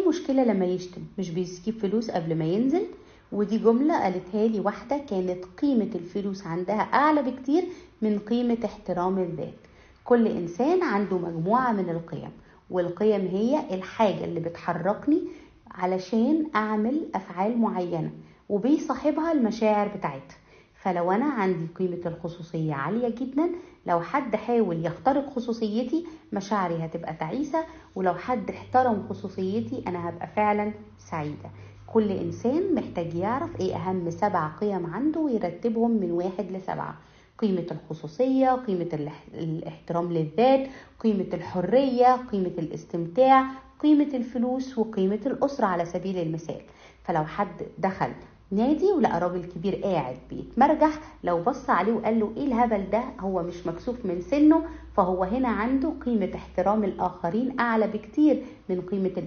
مشكلة لما يشتم؟ مش بيسيب فلوس قبل ما ينزل؟ ودي جملة قالتها لي واحدة كانت قيمة الفلوس عندها أعلى بكتير من قيمة احترام الذات. كل إنسان عنده مجموعة من القيم، والقيم هي الحاجة اللي بتحركني علشان أعمل أفعال معينة وبيصاحبها المشاعر بتاعتها. فلو أنا عندي قيمة الخصوصية عالية جدا، لو حد حاول يخترق خصوصيتي مشاعري هتبقى تعيسة، ولو حد احترم خصوصيتي أنا هبقى فعلا سعيدة. كل إنسان محتاج يعرف إيه أهم 7 قيم عنده ويرتبهم من 1 ل7: قيمة الخصوصية، قيمة الاحترام للذات، قيمة الحرية، قيمة الاستمتاع، قيمة الفلوس، وقيمة الأسرة على سبيل المثال. فلو حد دخل نادي ولقى راجل كبير قاعد بيتمرجح، لو بص عليه وقال له ايه الهبل ده، هو مش مكسوف من سنه، فهو هنا عنده قيمة احترام الآخرين أعلى بكتير من قيمة